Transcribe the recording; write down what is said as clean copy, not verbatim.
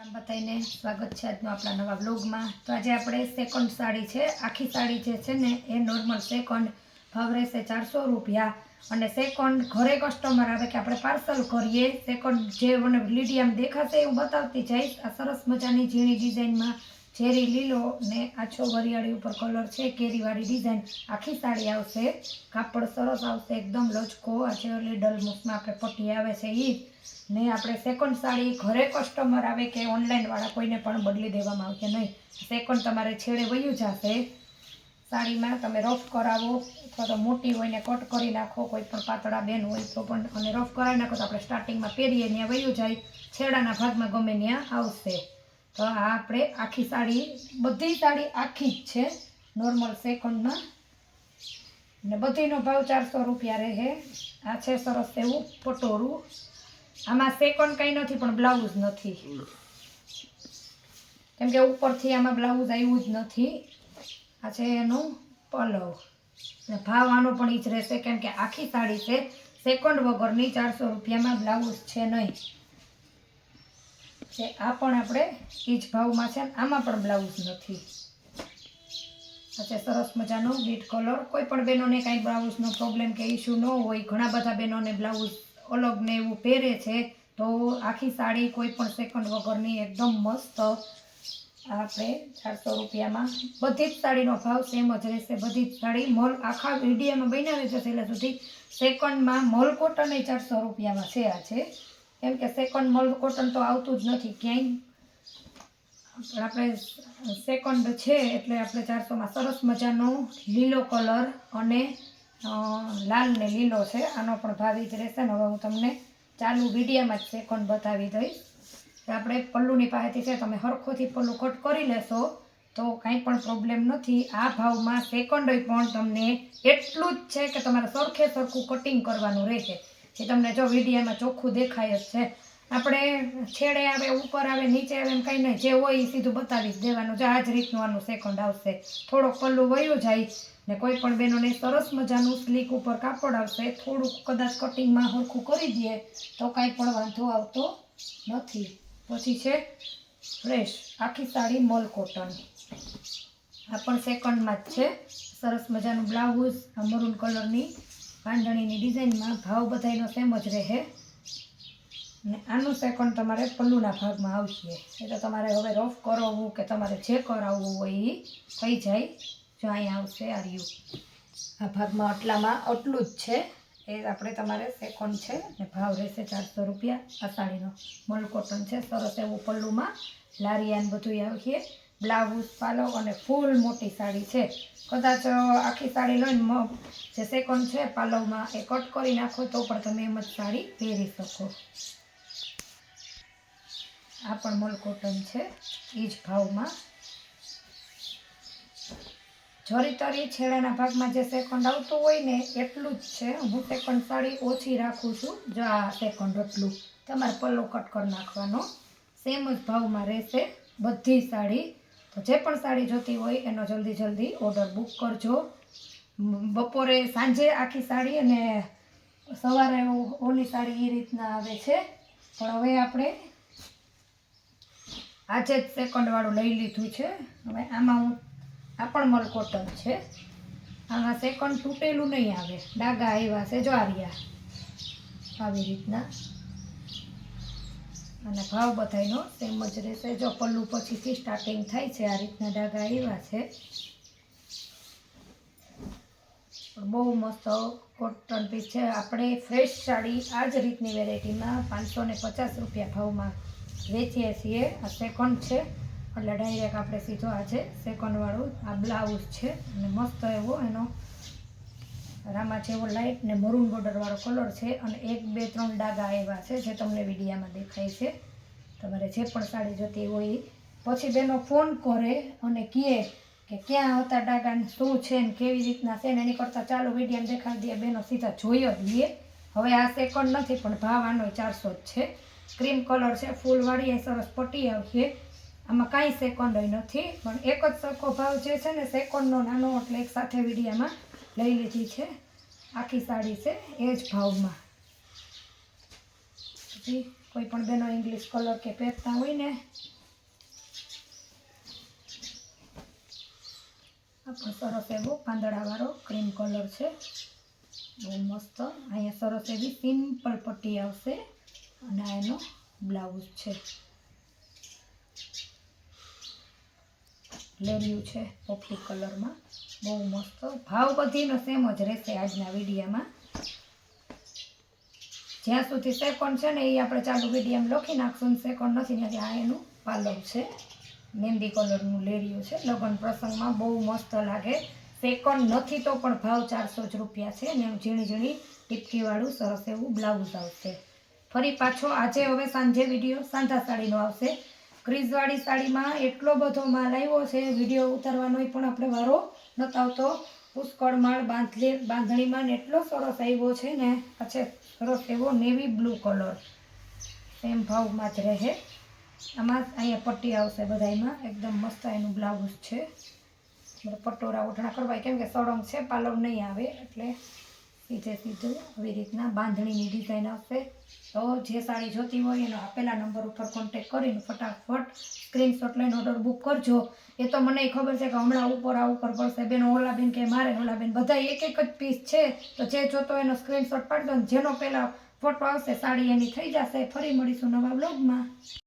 બધાને સ્વાગત છે આજનો આપણા નવા બ્લોગમાં। તો આજે આપણે સેકન્ડ સાડી છે, આખી સાડી જે છે ને એ નોર્મલ સેકન્ડ ભાવ રહેશે 400 રૂપિયા। અને સેકન્ડ ઘરે કસ્ટમર આવે કે આપણે પાર્સલ કરીએ, સેકન્ડ જે મને લીડિયામ દેખાશે એવું બતાવતી જઈશ। આ સરસ મજાની ઝીણી ડિઝાઇનમાં ઝેરી લીલો ને આછો વરિયાળી ઉપર કલર છે, કેરીવાળી ડિઝાઇન આખી સાડી આવશે। કાપડ સરસ આવશે, એકદમ લચકો, આ જે લીડલ મૂકમાં આપણે પટ્ટી આવે છે એ ને આપણે સેકન્ડ સાડી ઘરે કસ્ટમર આવે કે ઓનલાઈનવાળા કોઈને પણ બદલી દેવામાં આવશે નહીં। સેકન્ડ તમારે છેડે વયું જશે સાડીમાં, તમે રફ કરાવો અથવા તો મોટી હોય ને કટ કરી નાખો, કોઈ પણ પાતળા બેન હોય તો પણ, અને રફ કરાવી નાખો તો આપણે સ્ટાર્ટિંગમાં પહેરીએ ત્યાં વયું જાય, છેડાના ભાગમાં ગમે ત્યાં આવશે। તો આ આપણે આખી સાડી, બધી સાડી આખી જ છે નોર્મલ સેકન્ડમાં, ને બધીનો ભાવ 400 રૂપિયા રહે। આ છે સરસ એવું પટોરું, આમાં સેકન્ડ કંઈ નથી પણ બ્લાઉઝ નથી, કેમ કે ઉપરથી આમાં બ્લાઉઝ આવ્યું જ નથી। આ છે એનું પલવ, ને ભાવ આનો પણ ઈ જ રહેશે, કેમ કે આખી સાડી છે સેકન્ડ વગરની, 400 રૂપિયામાં બ્લાઉઝ છે નહીં। આ પણ આપણે ઈ જ ભાવમાં છે, આમાં પણ બ્લાઉઝ નથી। આ છે સરસ મજાનો બીટ કલર, કોઈ પણ બહેનોને કાંઈ બ્લાઉઝનો પ્રોબ્લેમ કે ઇસ્યુ ન હોય, ઘણા બધા બહેનોને બ્લાઉઝ અલગ ને એવું પહેરે છે, તો આખી સાડી કોઈ પણ સેકન્ડ વગરની એકદમ મસ્ત આપણે 400 રૂપિયામાં। બધી જ સાડીનો ભાવ સેમ જ રહેશે, બધી જ સાડી મોલ આખા વિડીયોમાં બનાવી જશે એટલે સુધી સેકન્ડમાં મોલ કોટન 400 રૂપિયામાં છે। આ છે કેમ કે સેકન્ડ મોલ કોટન તો આવતું જ નથી ક્યાંય, આપણે સેકન્ડ છે એટલે આપણે 400માં સરસ મજાનો લીલો કલર અને લાલ ને લીલો છે, આનો પણ ભાવ જ રહેશે। ને હવે હું તમને ચાલુ વિડીયોમાં જ સેકન્ડ બતાવી દઈશ। આપણે પલ્લુની પાસેથી છે, તમે હરખોથી પલ્લું કટ કરી લેશો તો કાંઈ પણ પ્રોબ્લેમ નથી। આ ભાવમાં સેકન્ડ પણ તમને એટલું જ છે કે તમારે સરખે સરખું કટિંગ કરવાનું રહેશે, જે તમને જો વિડીયોમાં ચોખ્ખું દેખાય જ છે। આપણે છેડે આવે, ઉપર આવે, નીચે આવે એમ કંઈ નહીં, જે હોય એ સીધું બતાવી જ દેવાનું, જો આ જ રીતનું આનું સેકન્ડ આવશે। થોડોક પલ્લું વયું જાય ને કોઈ પણ બહેનોને સરસ મજાનું સ્લીક ઉપર કાપડ આવશે, થોડુંક કદાચ કટિંગમાં સરખું કરી દઈએ તો કાંઈ પણ વાંધો આવતો નથી। પછી છે ફ્રેશ આખી સાડી મોલ કોટન, આ પણ સેકન્ડમાં જ છે, સરસ મજાનું બ્લાઉઝ, આ મરૂન કલરની પાંદણીની ડિઝાઇનમાં, ભાવ બધાનો સેમ જ રહે। ને આનું સેકન્ડ તમારે પલ્લુના ભાગમાં આવશે, એટલે તમારે હવે રફ કરાવવું કે તમારે જે કરાવવું હોય એ થઈ જાય। જો અહીંયા આવશે આ રહ્યું, આ ભાગમાં આટલામાં આટલું જ છે, એ આપણે તમારે સેકન્ડ છે ને ભાવ રહેશે 400 રૂપિયા। આ સાડીનો મોલ કોટન છે, સરસ એવું પલ્લુમાં લારિયાન બધું આવશે, બ્લાઉઝ, પાલવ અને ફૂલ મોટી સાડી છે। કદાચ આખી સાડી લઈને જે સેકન્ડ છે પાલવમાં એ કટ કરી નાખો તો પણ તમે એમ જ સાડી પહેરી શકો। આ પણ મોલ કોટન છે એ જ ભાવમાં, જરી તરી છેડાના ભાગમાં જે સેકન્ડ આવતું હોય ને એટલું જ છે। હું સેકન્ડ સાડી ઓછી રાખું છું, જો આ સેકન્ડ એટલું, તમારે પલ્લો કટ કરી નાખવાનો, સેમ જ ભાવમાં રહેશે બધી સાડી। તો જે પણ સાડી જોતી હોય એનો જલ્દી ઓર્ડર બુક કરજો। બપોરે સાંજે આખી સાડી અને સવારે ઓલી સાડી એ રીતના આવે છે, પણ હવે આપણે આજે જ સેકન્ડવાળું લઈ લીધું છે। હવે આમાં હું, આ પણ મલ કોટન છે, આમાં સેકન્ડ તૂટેલું નહીં આવે, ડાઘા આવ્યા છે જો આર્યા આવી રીતના, અને ભાવ બધાનો સેમ જ રહેશે। જો પલ્લું પછીથી સ્ટાર્ટિંગ થાય છે, આ રીતના ડાઘા આવ્યા છે, બહુ મસ્ત કોટન પીસ છે। આપણે ફ્રેશ સાડી આ જ રીતની વેરાયટીમાં 550 રૂપિયા ભાવમાં વેચીએ છીએ। આ સેકન્ડ છે એટલે ડાયરેક્ટ આપણે સીધો આજે સેકન્ડવાળું આ બ્લાઉઝ છે, અને મસ્ત એવો એનો રામા જેવો લાઇટ ને મરૂન બોર્ડરવાળો કલર છે, અને 1 2 3 ડાઘા આવ્યા છે જે તમને વિડીયામાં દેખાય છે। તમારે જે પણ સાડી જોતી હોય પછી બેનો ફોન કરે અને કહે કે ક્યાં હતા ડાઘા, શું છે ને કેવી રીતના છે ને, એની કરતાં ચાલુ વિડીયામાં દેખાડી દે, બેનો સીધા જોઈ જ લે। હવે આ સેકન્ડ નથી પણ ભાવ આનો 400 જ છે, ક્રીમ કલર છે, ફૂલવાળી એ સરસ પટ્ટી આવશે, આમાં કાંઈ સેકન્ડ નથી, પણ એક જ સરખો ભાવ જે છે ને સેકન્ડનો નાનો, એટલે એક સાથે વિડીયામાં લઈ લીધી છે। આખી સાડી છે એ જ ભાવમાં। પછી કોઈ પણ બેનો ઇંગ્લિશ કલર કે પહેરતા હોય ને આ પણ સરસ એવો પાંદડાવાળો ક્રીમ કલર છે, બહુ મસ્ત. અહીંયા સરસ એવી સિમ્પલ પટ્ટી આવશે અને આ એનો બ્લાઉઝ છે, લેરિયું છે પોપટી કલરમાં, બહુ મસ્ત. ભાવ બધીનો સેમ જ રહેશે આજના વિડીયામાં. જ્યાં સુધી સેકન્ડ છે ને એ આપણે ચાલુ વિડીયામાં લખી નાખશું. સેકન્ડ નથી ત્યાંથી આ એનું પાલવ છે, મહેંદી કલરનું લેરિયું છે, લગ્ન પ્રસંગમાં બહુ મસ્ત લાગે. સેકન્ડ નથી તો પણ ભાવ 400 જ રૂપિયા છે ને ઝીણી ઝીણી ટીપકીવાળું સરસ એવું બ્લાઉઝ આવશે. ફરી પાછો આજે હવે સાંજે વિડીયો સાંધા સાડીનો આવશે. ક્રીઝવાળી સાડીમાં એટલો બધો માલ આવ્યો છે, વિડીયો ઉતારવાનો પણ આપણે વારો નહોતો આવતો. પુષ્કળ માળ બાંધણીમાં ને એટલો સરસ આવ્યો છે ને. પછી સરસ એવો નેવી બ્લુ કલર સેમ ભાવમાં જ રહે. આમાં અહીંયા પટ્ટી આવશે બધામાં, એકદમ મસ્ત એનું બ્લાઉઝ છે. પટોરા ઓઢણા કરવાય કેમ કે સળંગ છે, પાલવ નહીં આવે એટલે સીધે સીધું આવી રીતના બાંધણીની ડિઝાઇન આવશે. તો જે સાડી જોતી હોય એનો આપેલા નંબર ઉપર કોન્ટેક કરીને ફટાફટ સ્ક્રીનશોટ લઈને ઓર્ડર બુક કરજો. એ તો મને ખબર છે કે હમણાં ઉપર પડશે બેન, ઓલા બેન કે મારે ઓલા બેન બધા એક જ પીસ છે, તો જે જોતો એનો સ્ક્રીનશોટ પાડી દો. જેનો પહેલાં ફોટો આવશે સાડી એની થઈ જશે. ફરી મળીશું નવા બ્લોગમાં.